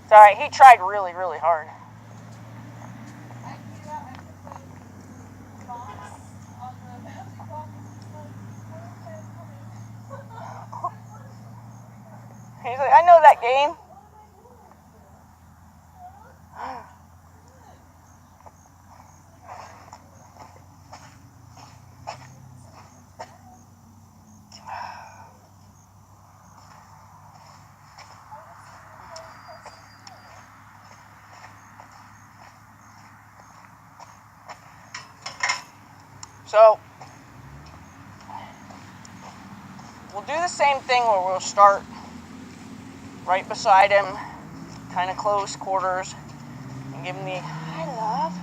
It's all right. He tried really, really hard. He's like, I know that game. So we'll do the same thing where we'll start right beside him, kind of close quarters, and give him the, hi love.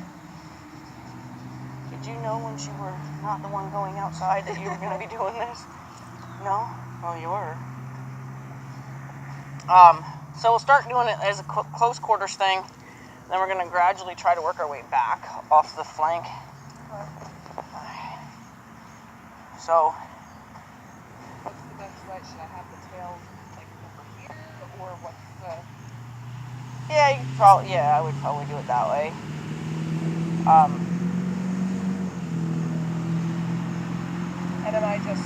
Did you know when you were not the one going outside that you were going to be doing this? No? Well, you were. So we'll start doing it as a close quarters thing. Then we're going to gradually try to work our way back off the flank. So, what's the best way? Should I have the tail like over here, or what's the? Yeah, I would probably do it that way. And am I just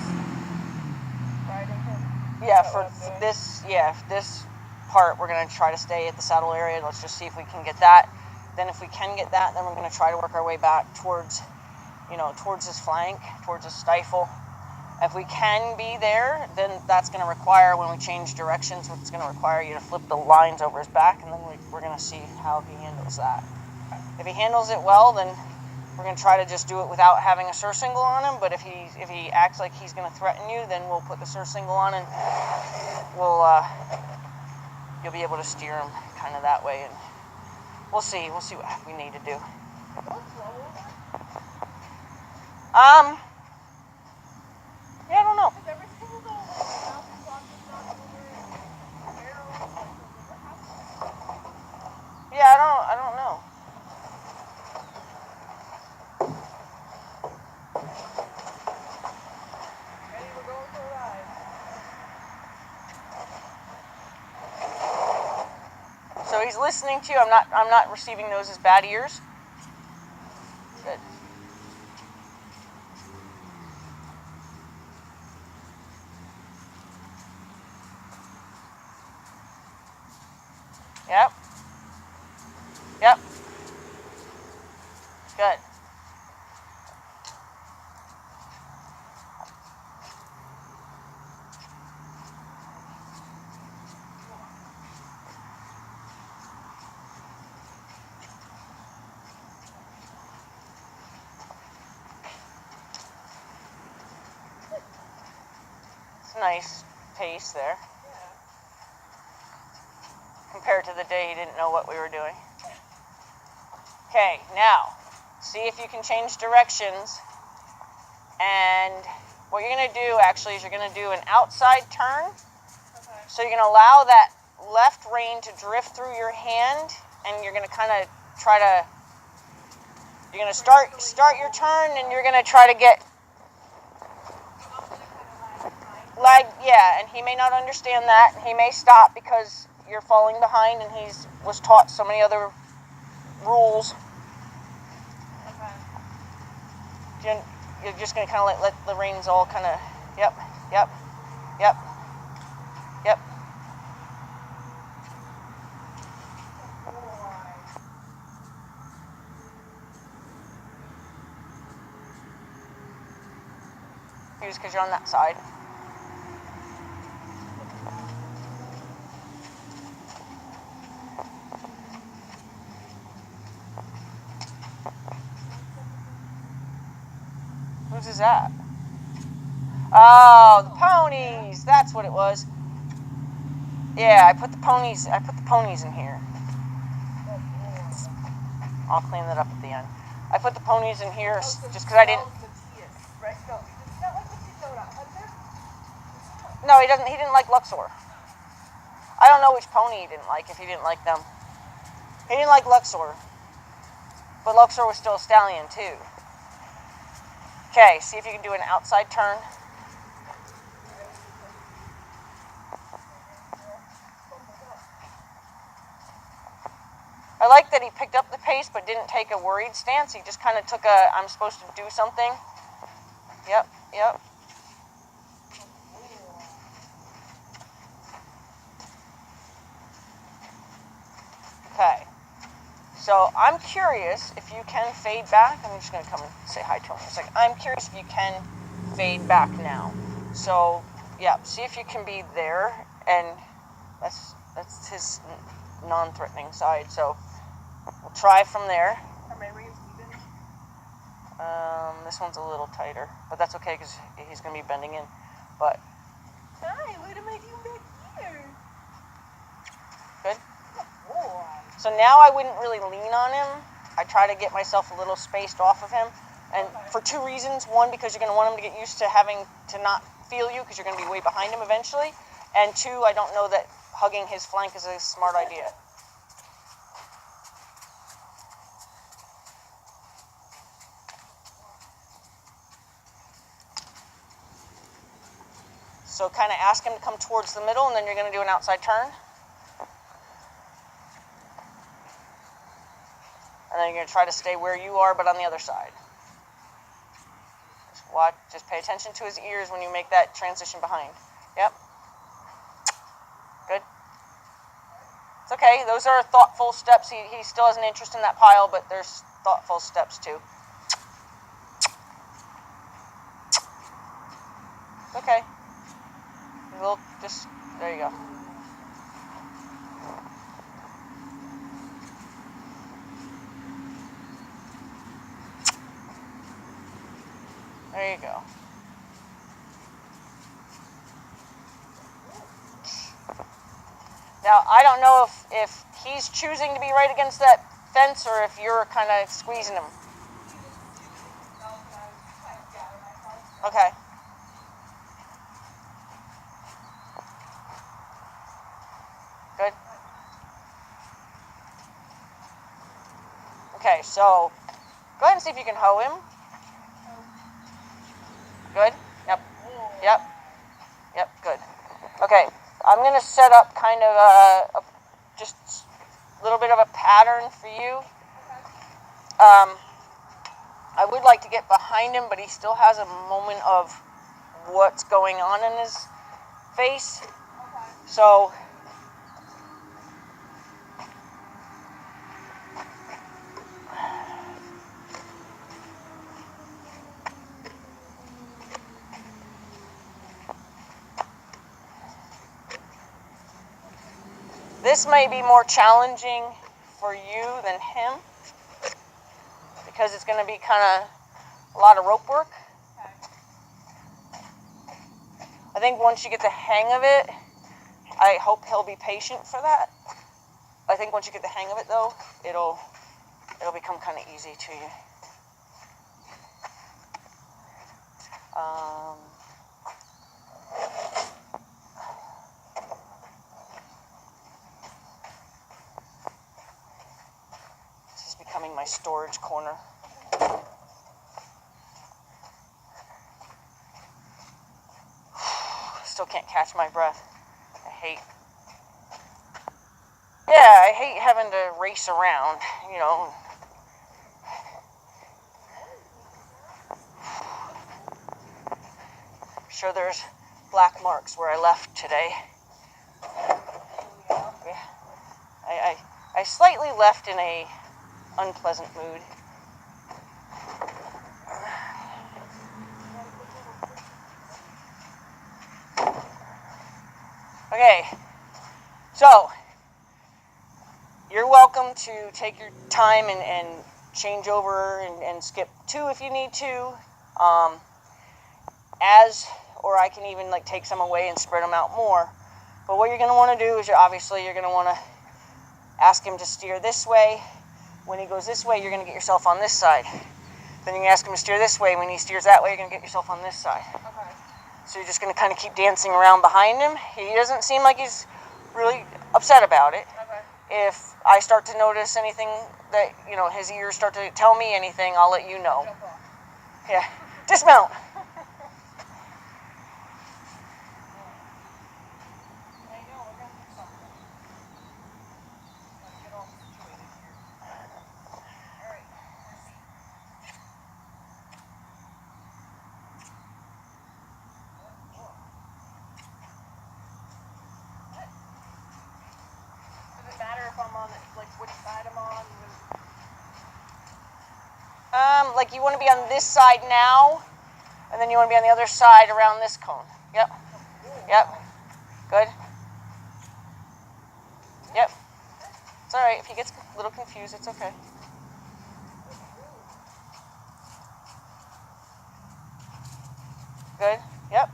riding him? Yeah, for this part, we're going to try to stay at the saddle area. Let's just see if we can get that. Then if we can get that, then we're going to try to work our way back towards his flank, towards his stifle. If we can be there, then that's going to require, when we change directions, it's going to require you to flip the lines over his back, and then we're going to see how he handles that. If he handles it well, then we're going to try to just do it without having a surcingle on him, but if he acts like he's going to threaten you, then we'll put the surcingle on, and you'll be able to steer him kind of that way, and we'll see what we need to do. Yeah, I don't know. Yeah, I don't know. Ready, we're going for a ride. So he's listening to you. I'm not receiving those as bad ears. Good. Yep. Yep. Good. It's a nice pace there. Yeah. Compared to the day he didn't know what we were doing. Okay, now, see if you can change directions. And what you're going to do, actually, is you're going to do an outside turn. Okay. So you're going to allow that left rein to drift through your hand, and you're going to kind of try to, you're going to start your turn, and you're going to try to get yeah, and he may not understand that. He may stop because you're falling behind, and was taught so many other rules. Okay. You're just going to kind of let the reins all kind of, yep. Here's because you're on that side. Whose is that? Oh, the ponies. That's what it was. Yeah, I put the ponies in here. I'll clean that up at the end. I put the ponies in here just because I didn't. No, he doesn't. He didn't like Luxor. I don't know which pony he didn't like. If he didn't like them, he didn't like Luxor. But Luxor was still a stallion too. Okay, see if you can do an outside turn. like that he picked up the pace but didn't take a worried stance. He just kind of took a, I'm supposed to do something. Yep, yep. Okay. So I'm curious if you can fade back. I'm just going to come and say hi to him for a second. I'm curious if you can fade back now. So, yeah, see if you can be there. And that's his non-threatening side. So we'll try from there. Are my reins even? This one's a little tighter, but that's okay because he's going to be bending in. But Hi, what am I doing back here? good. Oh, So now I wouldn't really lean on him. I try to get myself a little spaced off of him. And for two reasons. One, because you're going to want him to get used to having to not feel you because you're going to be way behind him eventually. And two, I don't know that hugging his flank is a smart idea. So kind of ask him to come towards the middle, and then you're going to do an outside turn. And then you're going to try to stay where you are, but on the other side. Just watch, just pay attention to his ears when you make that transition behind. Yep. Good. It's okay. Those are thoughtful steps. He still has an interest in that pile, but there's thoughtful steps too. Okay. We'll just, there you go. There you go. Now, I don't know if he's choosing to be right against that fence or if you're kind of squeezing him. Okay. Good. Okay, so go ahead and see if you can hoe him. Good. Yep. Yep. Yep. Good. Okay. I'm going to set up kind of just a little bit of a pattern for you. I would like to get behind him, but he still has a moment of what's going on in his face. So this may be more challenging for you than him because it's going to be kind of a lot of rope work. I think once you get the hang of it, I hope he'll be patient for that. I think once you get the hang of it, though, it'll become kind of easy to you. This is becoming my storage corner. Still can't catch my breath. I hate having to race around, you know. I'm sure there's black marks where I left today. Yeah. I slightly left in a unpleasant mood. Okay, so you're welcome to take your time and change over and skip 2 if you need to. Or I can even like take some away and spread them out more. But what you're going to want to do is you're going to want to ask him to steer this way. When he goes this way, you're going to get yourself on this side. Then you're going to ask him to steer this way. When he steers that way, you're going to get yourself on this side. okay. So you're just going to kind of keep dancing around behind him. He doesn't seem like he's really upset about it. Okay. If I start to notice anything that, you know, his ears start to tell me anything, I'll let you know. Jump off. Yeah. Dismount. I know, we're gonna do something. Gotta get all situated here. I'm on it, like which side I'm on. Like you want to be on this side now, and then you want to be on the other side around this cone. Yep. Yep. Good. Yep. It's all right. If he gets a little confused, it's okay. Good. Yep.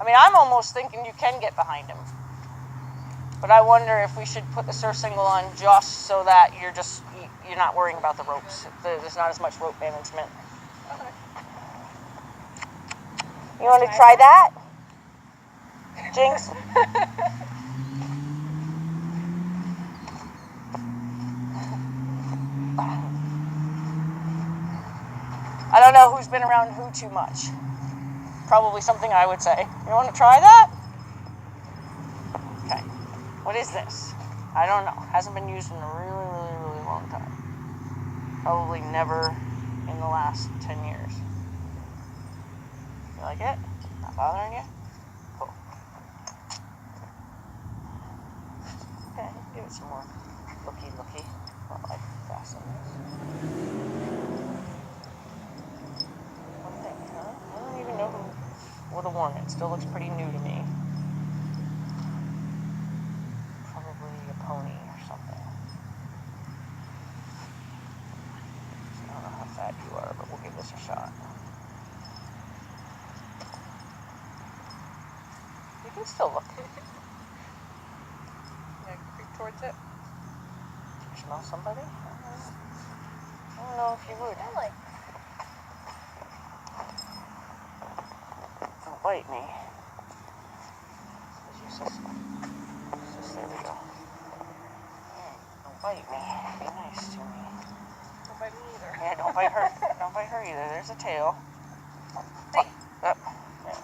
I mean, I'm almost thinking you can get behind him. But I wonder if we should put the surf single on just so that you're not worrying about the ropes. There's not as much rope management. Okay. You want to try that? Jinx? I don't know who's been around who too much. Probably something I would say. You want to try that? Okay. What is this? I don't know. Hasn't been used in a really, really, really long time. Probably never in the last 10 years. You like it? Not bothering you? Cool. Okay, give it some more looky. Not like fasten this. One thing, huh? I don't even know who would have worn it. Still looks pretty new to me. Probably a pony or something. I don't know how fat you are, but we'll give this a shot. You can still look. Yeah, creep towards it. Smell somebody? I don't know if you would. Really? Don't bite me. There we go. Don't bite me. Be nice to me. Don't bite me either. Yeah, don't bite her. Don't bite her either. There's a tail. Hey. Yep. Yeah.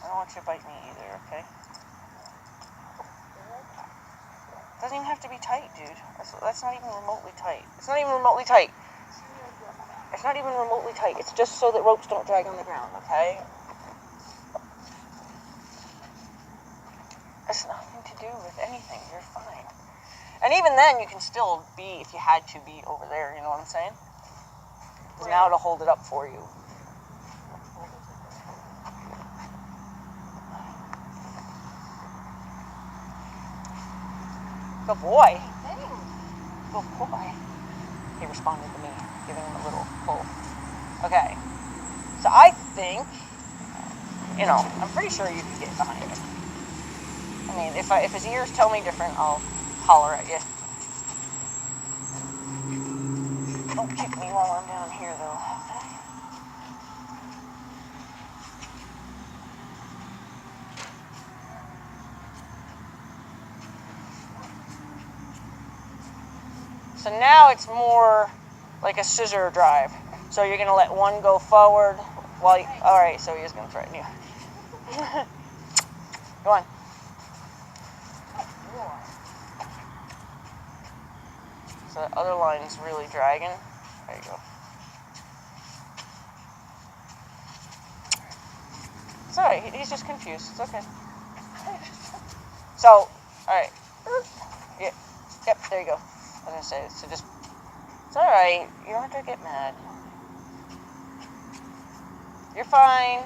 I don't want you to bite me either, okay? Doesn't even have to be tight, dude. That's not even remotely tight. It's not even remotely tight. It's not even remotely tight. It's just so that ropes don't drag on the ground, okay? It's nothing to do with anything. You're fine. And even then, you can still be, if you had to, be over there. You know what I'm saying? Because now it'll hold it up for you. Good boy. Good boy. He responded to me, giving him a little pull. Okay. So I think, I'm pretty sure you can get behind him. I mean, if his ears tell me different, I'll holler at you. Don't kick me while I'm down here, though. Okay? So now it's more like a scissor drive. So you're going to let one go forward while you... All right, so he is going to threaten you. Go on. So the other line's really dragging. There you go. It's all right. He's just confused. It's okay. So, all right. Yeah. Yep, there you go. I was going to say, so just... It's all right. You don't have to get mad. You're fine.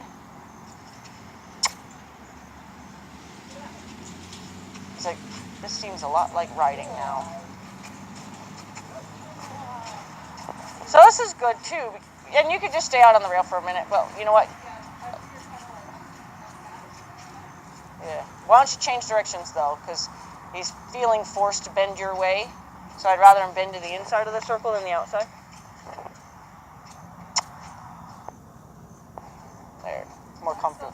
It's like, this seems a lot like riding now. So this is good too. And you could just stay out on the rail for a minute. Well, you know what? Yeah. Why don't you change directions though? Because he's feeling forced to bend your way. So I'd rather him bend to the inside of the circle than the outside. There. It's more comfortable.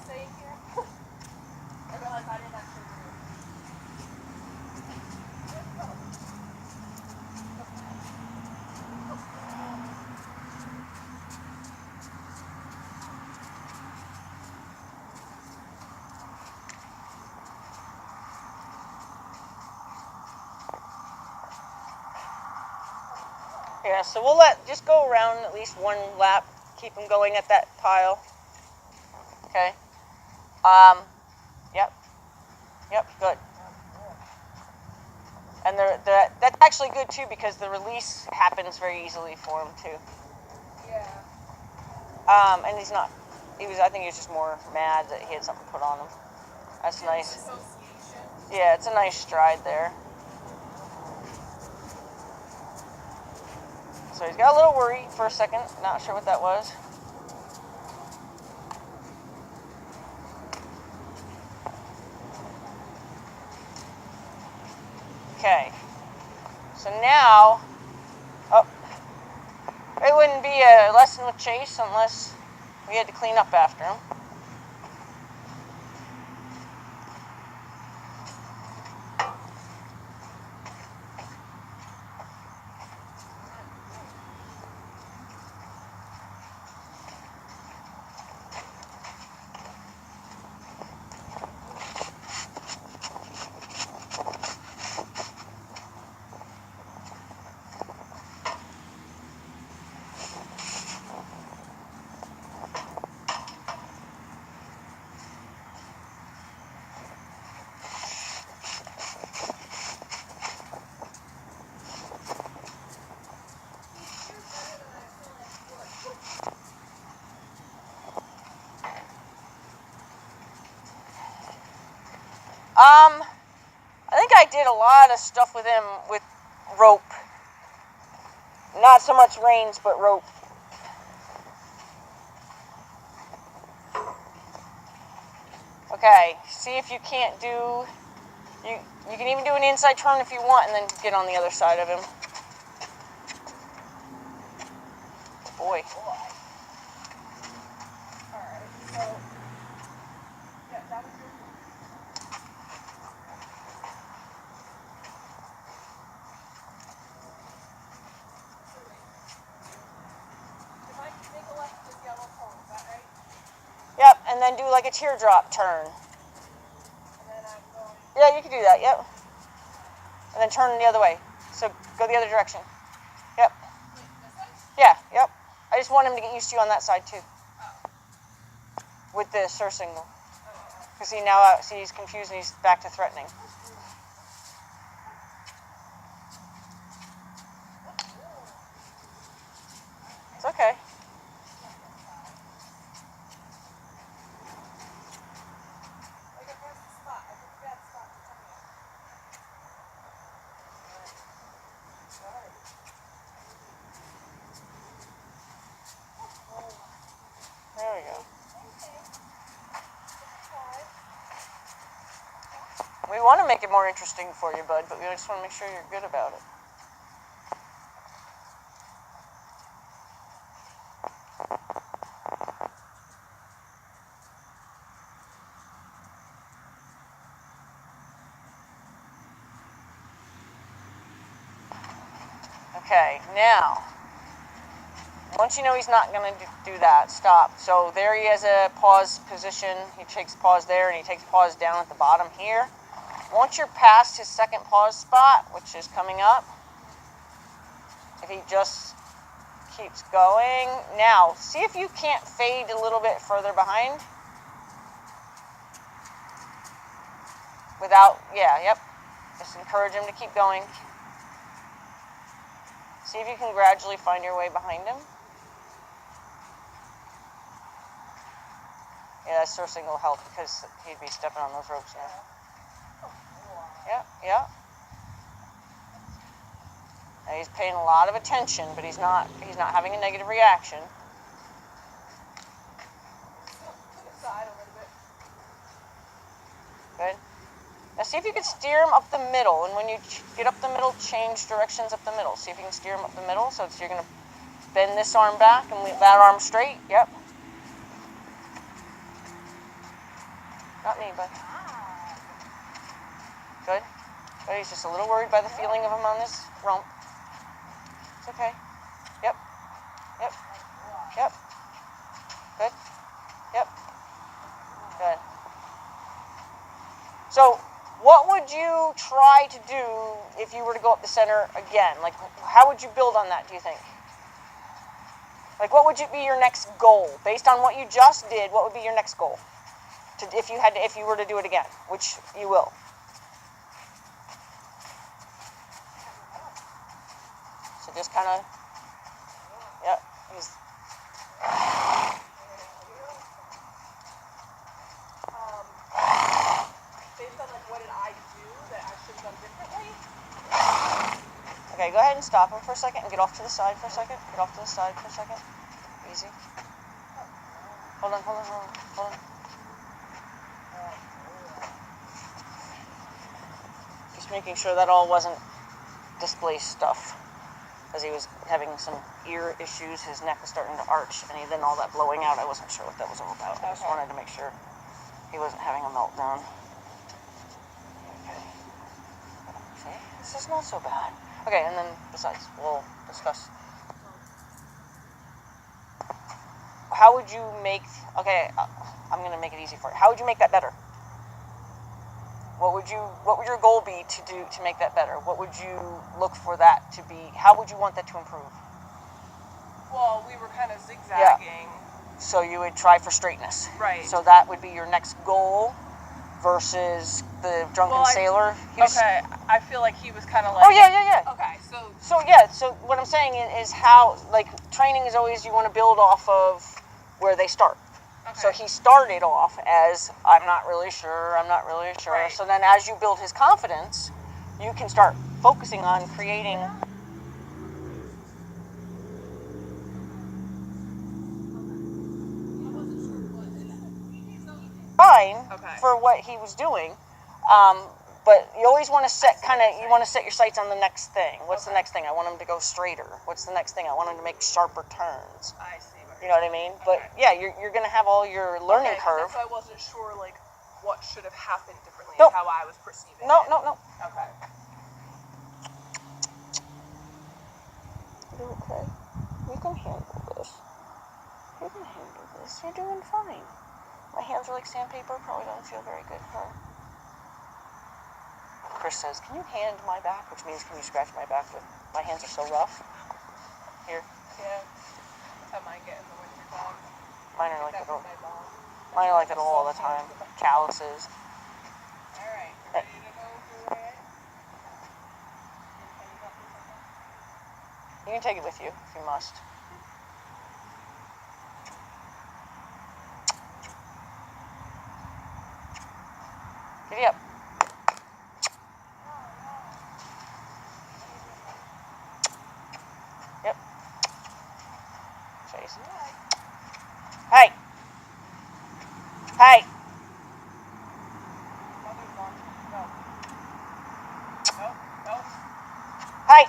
Yeah, so we'll just go around at least one lap, keep him going at that pile. Okay. Yep. Yep, good. And that's actually good too because the release happens very easily for him too. Yeah. And he's not. I think he was just more mad that he had something put on him. That's nice. Association. Yeah, it's a nice stride there. So he's got a little worried for a second. Not sure what that was. Okay. So now, it wouldn't be a lesson with Chase unless we had to clean up after him. I think I did a lot of stuff with him with rope. Not so much reins, but rope. Okay, see if you can't do... You can even do an inside turn if you want and then get on the other side of him. Boy. Alright, so... Yeah, that was your... If I make a left with yellow pole, is that right? Yep, and then do like a teardrop turn. And then I'm going... Yeah, you can do that, yep. And then turn the other way. So go the other direction. Yep. Wait, this way? Yeah, yep. I just want him to get used to you on that side too. Oh. With the sir signal. Oh. Because he now, he's confused and he's back to threatening. It's okay. Like I pressed the spot. I picked a bad spot to tell me. Alright. There we go. We want to make it more interesting for you, bud, but we just want to make sure you're good about it. Okay, now, once you know he's not going to do that, stop. So there he has a pause position. He takes pause there, and he takes pause down at the bottom here. Once you're past his second pause spot, which is coming up, if he just keeps going. Now, see if you can't fade a little bit further behind. Without, yeah, yep. Just encourage him to keep going. See if you can gradually find your way behind him. Yeah, that sourcing will help because he'd be stepping on those ropes now. Yeah, yeah. Now he's paying a lot of attention, but he's not having a negative reaction. To the side a little bit. Good. Now see if you can steer him up the middle, and when you get up the middle, change directions up the middle. See if you can steer him up the middle, so you're going to bend this arm back and leave that arm straight. Yep. Not me, but good. But he's just a little worried by the feeling of him on this rump. It's okay. Yep. Yep. Yep. Good. Yep. Good. So, what would you try to do if you were to go up the center again? Like, how would you build on that, do you think? Like, what would be your next goal? Based on what you just did, what would be your next goal? If you were to do it again, which you will. Just kind of, yep. He's, Based on like what did I do that I should have done differently? okay, go ahead and stop him for a second and get off to the side for a second. Get off to the side for a second. Easy. Hold on. Just making sure that all wasn't displaced stuff. Because he was having some ear issues, his neck was starting to arch, and then all that blowing out, I wasn't sure what that was all about. I just wanted to make sure he wasn't having a meltdown. Okay. See? This is not so bad. Okay, and then besides, we'll discuss. How would you make, okay, I'm going to make it easy for you. How would you make that better? What would your goal be to do to make that better? What would you look for that to be? How would you want that to improve? Well, we were kind of zigzagging. Yeah. So you would try for straightness. Right. So that would be your next goal versus the drunken sailor. Okay, I feel like he was kind of like... Oh, yeah. Okay, so... So what I'm saying is how, like, training is always you want to build off of where they start. Okay. So he started off as, I'm not really sure. Right. So then as you build his confidence, you can start focusing on creating fine for what he was doing. But you always want to set your sights on the next thing. What's the next thing? I want him to go straighter. What's the next thing? I want him to make sharper turns. I see. You know what I mean? But yeah, you're going to have all your learning curve. So I wasn't sure like what should have happened differently Nope. how I was perceiving No. Okay. You're okay. You can handle this. You're doing fine. My hands are like sandpaper. Probably don't feel very good. Huh? Chris says, can you hand my back? Which means, can you scratch my back with, my hands are so rough. Here. Yeah. That's how mine get in the winter time. Mine are like that all the time. Calluses. Alright, you ready to go through it? You can take it with you if you must. Giddy up. Yep. Chase. Hey. Hey. No. Hey.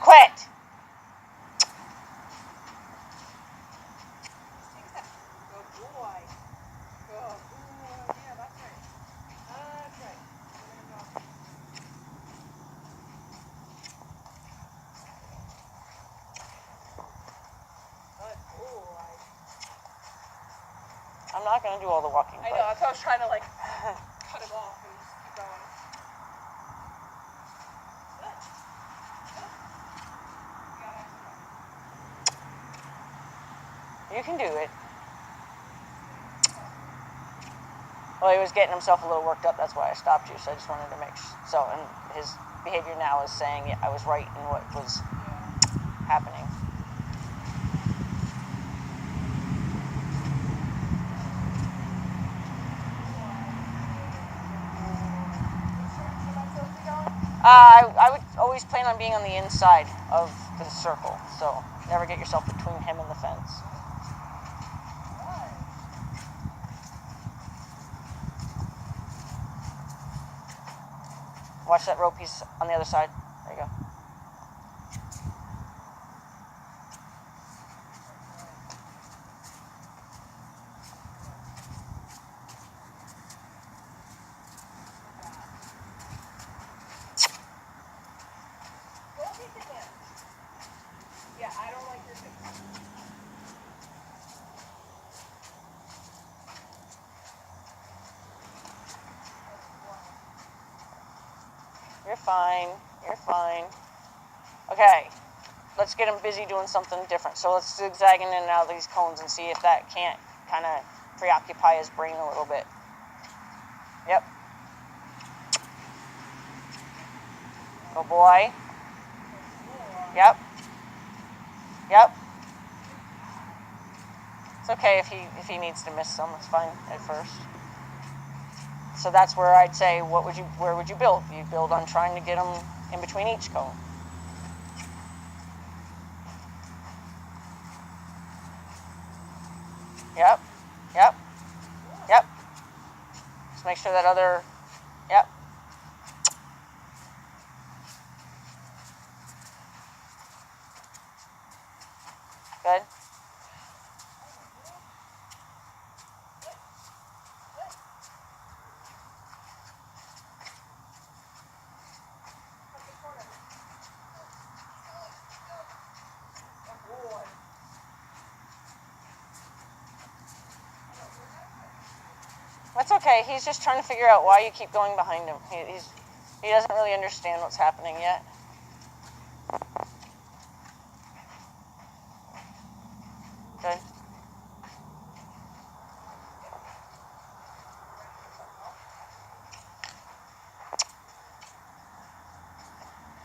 Quit. Good boy. Yeah, that's right. That's right. Good boy. I'm not going to do all the walking. I know, that's why I was trying to like cut him off and just keep going. You can do it. Well, he was getting himself a little worked up. That's why I stopped you. So I just wanted to make sure. So, and his behavior now is saying, yeah, I was right in what was happening. I would always plan on being on the inside of the circle. So never get yourself between him and the fence. Watch that rope piece on the other side. There you go. Don't hit the hand. Yeah, I don't like your face. You're fine. You're fine. Okay. let's get him busy doing something different. So let's zigzag in and out of these cones and see if that can't kind of preoccupy his brain a little bit. Yep. Good boy. Yep. Yep. It's okay if he needs to miss some. It's fine at first. So that's where I'd say, where would you build? You build on trying to get them in between each cone. Yep. Yep. Yep. Just make sure that other. Yep. Good. That's okay. He's just trying to figure out why you keep going behind him. He doesn't really understand what's happening yet. Good.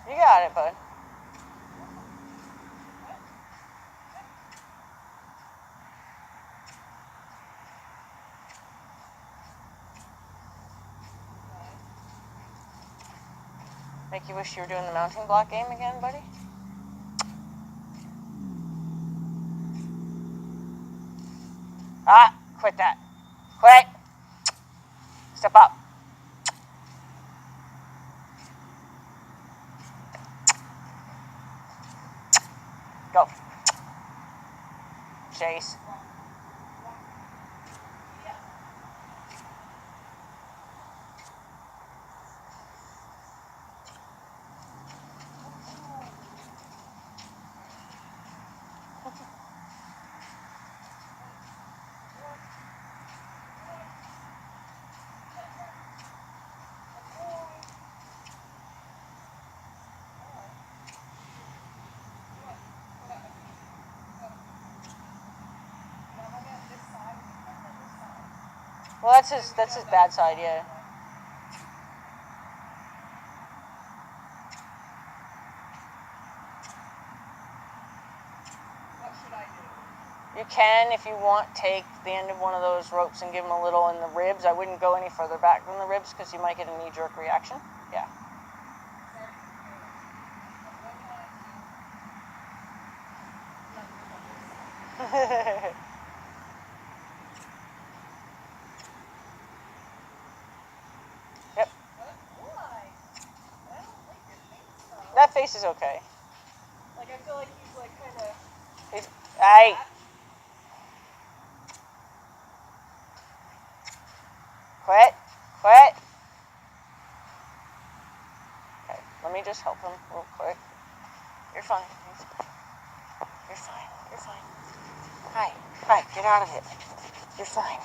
You got it, bud. Make you wish you were doing the mounting block game again, buddy? Ah, quit that. Quit. Step up. Go. Chase. Well, that's his bad side, yeah. What should I do? You can, if you want, take the end of one of those ropes and give him a little in the ribs. I wouldn't go any further back than the ribs because you might get a knee-jerk reaction. Yeah. Yep. That face is okay. Like, I feel like he's like kind of. Hey. Quit. Quit. Okay, let me just help him real quick. You're fine. You're fine. You're fine. Hi. Hi. Get out of it. You're fine.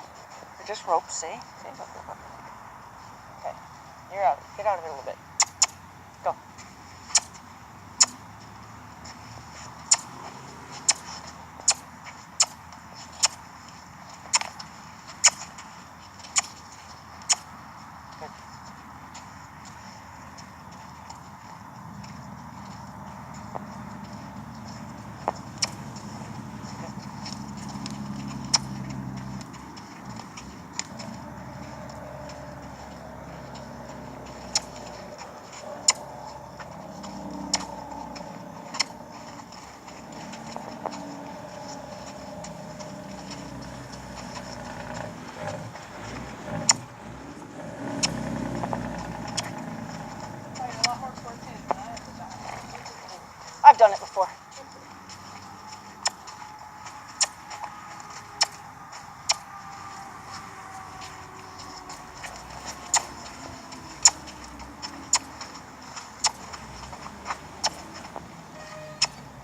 They're just ropes, see? See? Look, look, look. Okay. You're out. Get out of it a little bit. Go. Good. I've done it before.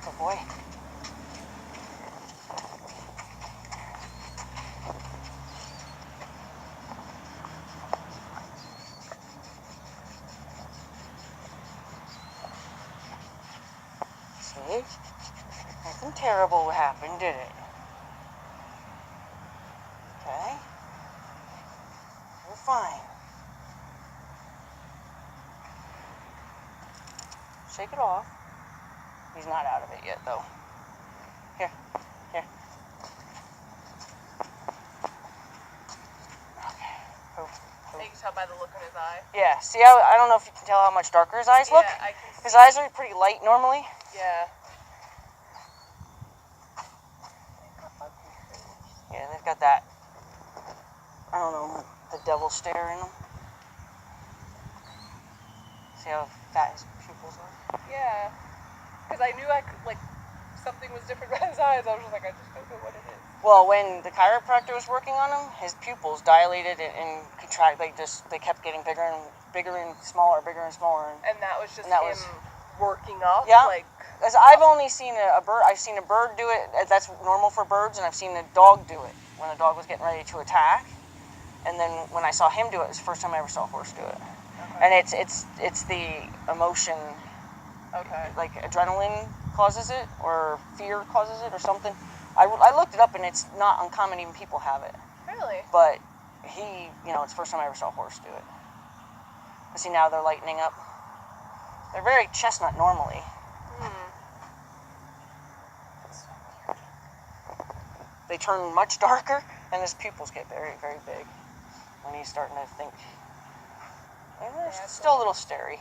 Good boy. See? Nothing terrible happened, did it? Okay. We're fine. Shake it off. He's not out of it yet, though. Here. Here. Okay. Oh. You can tell by the look in his eye. Yeah. See how, I don't know if you can tell how much darker his eyes look? Yeah, I can see. His eyes are pretty light normally. Yeah. Yeah, they've got that, I don't know, the devil stare in them. See how fat his pupils are? Yeah. Because I knew I could, like, something was different about his eyes. I was just like, I just don't know what it is. Well, when the chiropractor was working on him, his pupils dilated and contract. They kept getting bigger and smaller, bigger and smaller. And that was just that him was, working up? Yeah. Like, because I've only seen a bird. I've seen a bird do it. That's normal for birds, and I've seen a dog do it when a dog was getting ready to attack. And then when I saw him do it, it was the first time I ever saw a horse do it. okay. And it's the emotion. Okay. Like adrenaline causes it, or fear causes it, or something. I looked it up, and it's not uncommon. Even people have it. Really? But it's the first time I ever saw a horse do it. But see, now they're lightening up. They're very chestnut normally. They turn much darker, and his pupils get very, very big when he's starting to think. And they're still a little starey.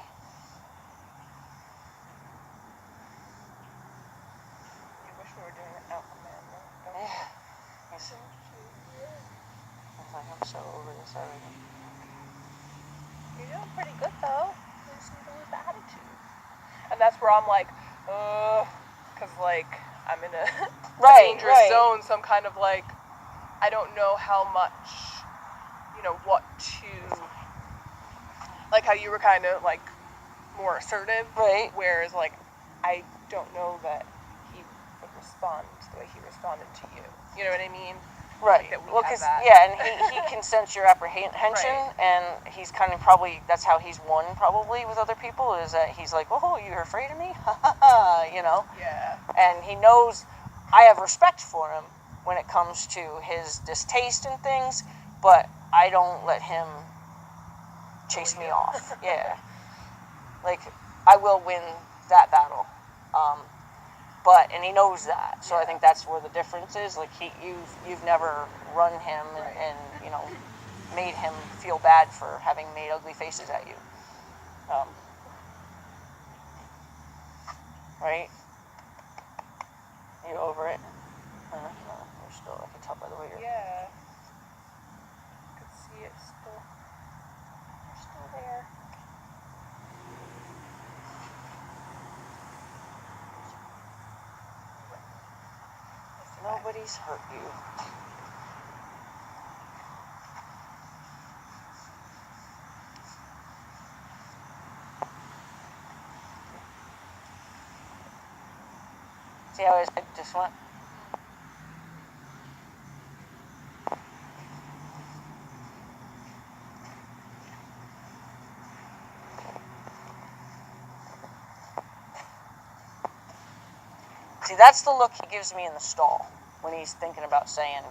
You wish we were doing it out command, though. Yeah. I'm so over this already. You're doing pretty good, though. You just need to lose the attitude. And that's where I'm like, because, like, I'm in a dangerous zone, so I'm kind of like, I don't know how much, what to, like how you were kind of, like, more assertive. Right. Whereas, like, I don't know that he would respond the way he responded to you. You know what I mean? Right. Like Well, because, and he can sense your apprehension, right. and he's kind of probably, that's how he's won probably with other people, is that he's like, oh, you're afraid of me? Ha ha ha, Yeah. And he knows I have respect for him when it comes to his distaste and things, but I don't let him chase me off. Yeah. Like, I will win that battle. And he knows that, so I think that's where the difference is. Like, you've never run him and made him feel bad for having made ugly faces at you. Right? You over it? You're still, I can tell by the way you're... Yeah. I could see it still. You're still there. Nobody's hurt you. See how it just went? See, that's the look he gives me in the stall when he's thinking about saying.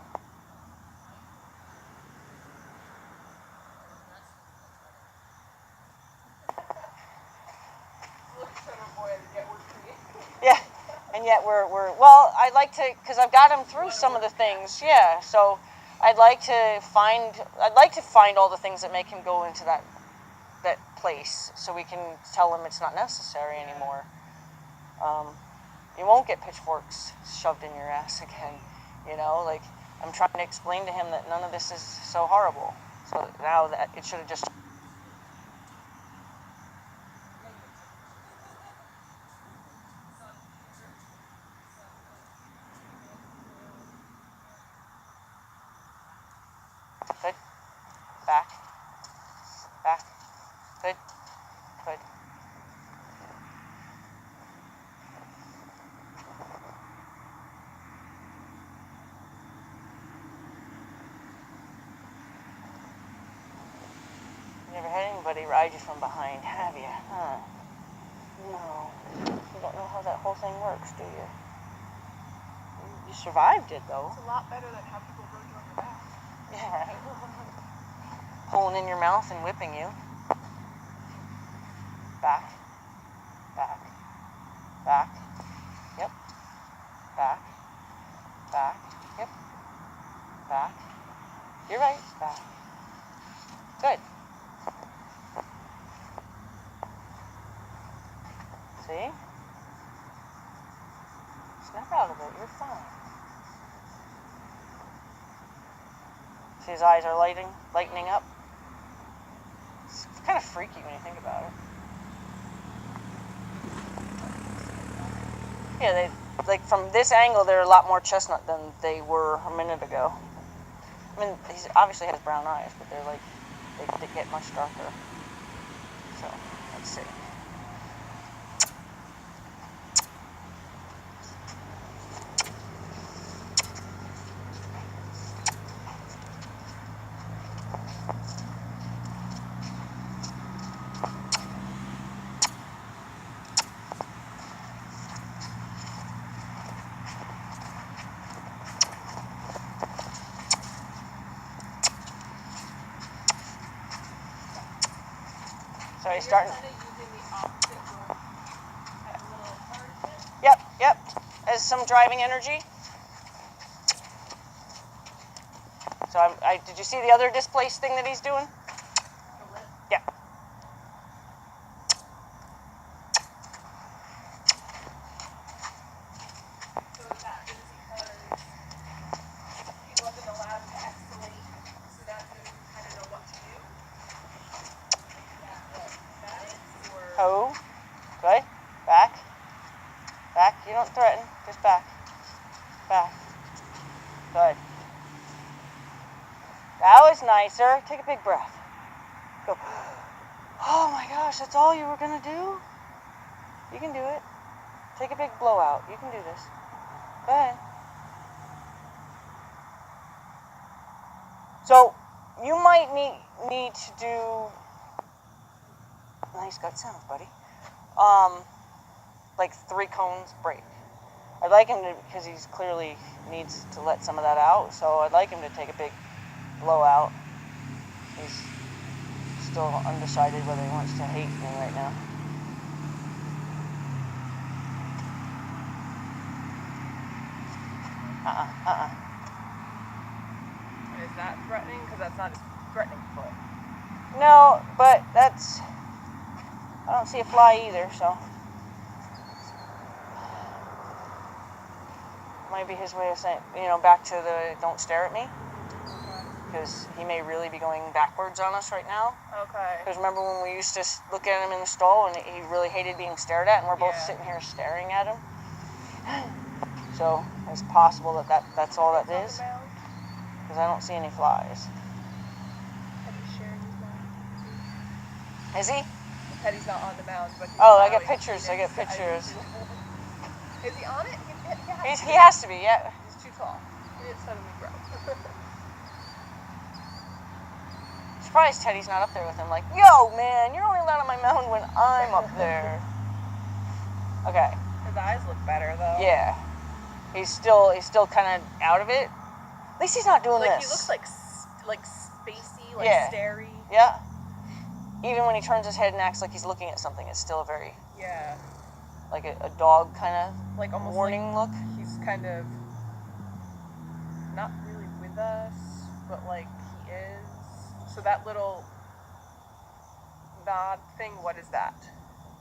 Yeah, and yet well, I'd like to, because I've got him through some of the things, yeah, so I'd like to find all the things that make him go into that place, so we can tell him it's not necessary anymore. You won't get pitchforks shoved in your ass again, like, I'm trying to explain to him that none of this is so horrible, so now that it should have just... Good. Back. Good. You never had anybody ride you from behind, have you? Huh? No. You don't know how that whole thing works, do you? You survived it, though. It's a lot better than how people rode you on your back. Yeah, right. Pulling in your mouth and whipping you. Back. Back. Back. Yep. Back. Back. Yep. Back. You're right. Back. Good. See? Snap out of it. You're fine. See, his eyes are lightening up. It's kind of freaky when you think about it. Yeah, they like from this angle, they're a lot more chestnut than they were a minute ago. I mean, he obviously has brown eyes, but they're like they get much darker. So let's see. So he's starting. Yep. As some driving energy. So did you see the other displaced thing that he's doing? Yeah. So is that because he wasn't allowed to escalate, so that you kind of know what to do? That is, or... Oh, good. Back. Back. You don't threaten. Just back. Back. Good. That was nicer. Take a big breath. Go. Oh my gosh, that's all you were going to do? You can do it. Take a big blowout. You can do this. Go ahead. So, you might need to do... Nice gut sounds, buddy. Like 3 cones break. I'd like him to, because he's clearly needs to let some of that out, so I'd like him to take a big blowout. He's still undecided whether he wants to hate me right now. And is that threatening? Because that's not his threatening foot. No, but that's... I don't see a fly either, so... Might be his way of saying, back to the don't stare at me. Because he may really be going backwards on us right now. Okay. Because remember when we used to look at him in the stall and he really hated being stared at, and we're both sitting here staring at him? So it's possible that's all that is. Because I don't see any flies. Teddy's sharing his mound. Is he? Teddy's not on the mound, but he's I get pictures. Is he on it? He has to be, yeah. He's too tall. He didn't suddenly grow. Surprised Teddy's not up there with him. Like, yo, man, you're only allowed on my mound when I'm up there. Okay. His eyes look better, though. Yeah. He's still kind of out of it. At least he's not doing this. He looks like spacey, starey. Yeah. Even when he turns his head and acts like he's looking at something, it's still a very... Yeah. Like a dog kind of almost warning look. He's kind of not really with us, but he is. So that little nod thing, what is that?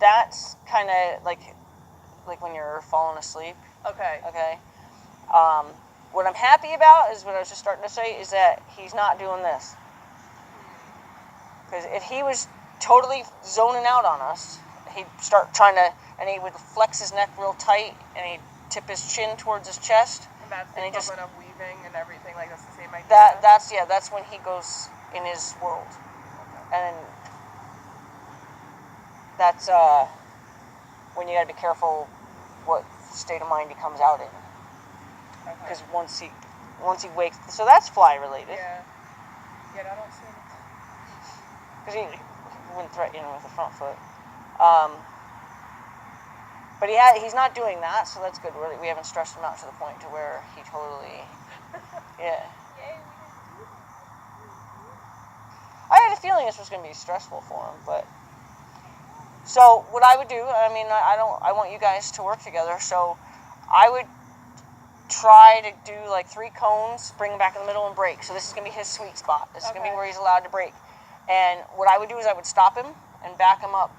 That's kind of like when you're falling asleep. Okay. Okay. What I'm happy about is what I was just starting to say is that he's not doing this. Because if he was totally zoning out on us, he'd start trying to, and he would flex his neck real tight, and he'd tip his chin towards his chest. And that's the equivalent of weaving and everything, that's the same idea? That's when he goes in his world. Okay. And that's when you gotta be careful what state of mind he comes out in. Because once he wakes, so that's fly related. Yeah. I don't see anything. Because he wouldn't threaten you with the front foot. But he's not doing that, so that's good. We haven't stressed him out to the point to where he totally, yeah. I had a feeling this was going to be stressful for him, but. So what I would do, I mean, I want you guys to work together, so I would try to do like 3 cones, bring him back in the middle and break. So this is going to be his sweet spot. This is going to be where he's allowed to break. And what I would do is I would stop him and back him up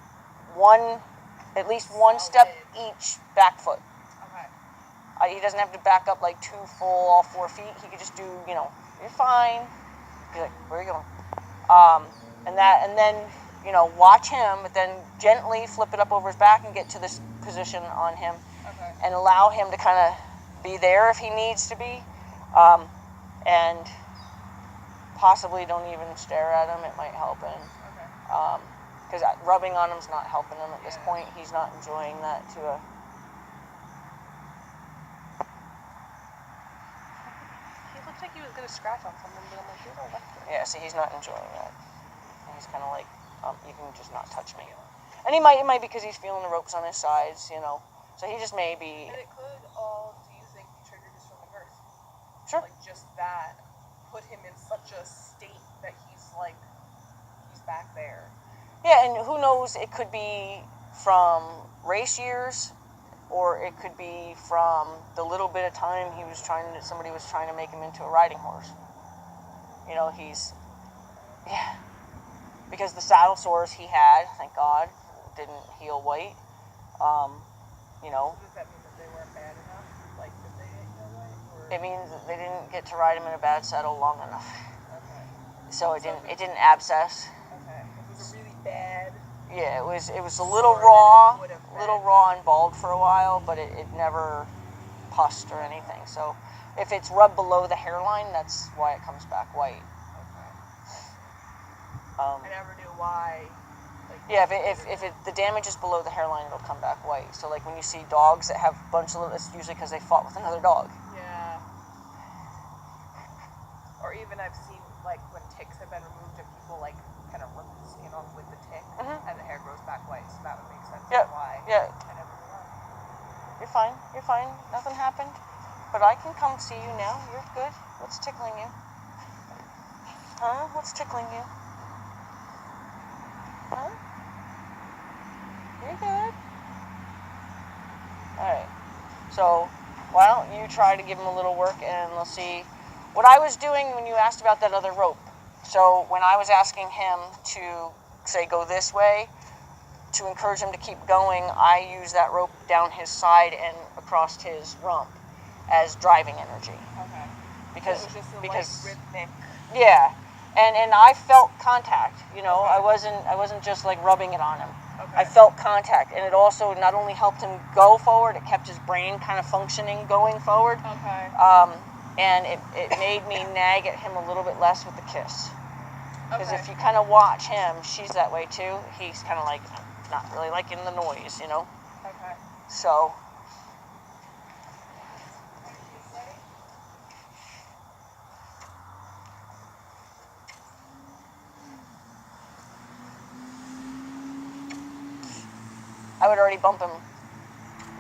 at least one step each back foot. Okay. He doesn't have to back up like 2 full, all 4 feet. He could just do, you're fine. Be like, where are you going? And then, watch him, but then gently flip it up over his back and get to this position on him. Okay. And allow him to kind of be there if he needs to be. And possibly don't even stare at him. It might help him. Okay. Because rubbing on him's not helping him at this point. He's not enjoying that to a... He looks like he was going to scratch on something, but I'm like, you're not left. Yeah, see, he's not enjoying that. He's kind of like, you can just not touch me. And it might be because he's feeling the ropes on his sides, So he just may be... And it could all, do you think, be triggered just from the girth? Sure. Like, just that put him in such a state that he's back there. Yeah, and who knows, it could be from race years, or it could be from the little bit of time somebody was trying to make him into a riding horse. Yeah. Because the saddle sores he had, thank God, didn't heal white. So does that mean that they weren't bad enough? Like, that they didn't heal white? Or? It means that they didn't get to ride him in a bad saddle long enough. Okay. So it didn't abscess. Okay. It was a really bad... Yeah, it was a little raw and bald for a while, but it never pussed or anything. So if it's rubbed below the hairline, that's why it comes back white. I never knew why. Yeah, if the damage is below the hairline, it'll come back white. So like when you see dogs that have a bunch of, it's usually because they fought with another dog. Yeah. Or even I've seen like when ticks have been removed and people like kind of rip the skin off with the tick and the hair grows back white. So that would make sense why. Yeah. I never knew that. You're fine. You're fine. Nothing happened. But I can come see you now. You're good. What's tickling you? Huh? What's tickling you? Huh? You're good. Alright. So, why don't you try to give him a little work and we'll see. What I was doing when you asked about that other rope. So, when I was asking him to, say, go this way, to encourage him to keep going, I use that rope down his side and across his rump as driving energy. Okay. Because, so it was just a rhythmic. Yeah. And I felt contact, I wasn't just like rubbing it on him. Okay. I felt contact, and it also not only helped him go forward, it kept his brain kind of functioning going forward. Okay. And it made me nag at him a little bit less with the kiss. Because Okay. if you kind of watch him, she's that way too. He's kind of like not really liking the noise, Okay. So. I would already bump him.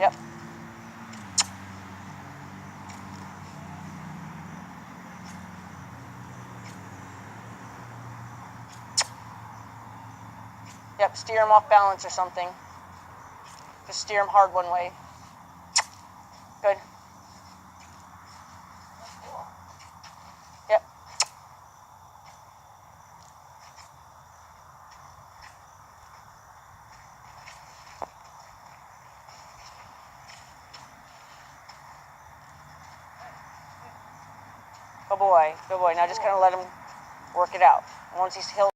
Yep. Yep, steer him off balance or something. Just steer him hard one way. Good. Yep. Good boy. Good boy. Now just kind of let him work it out. Once he'll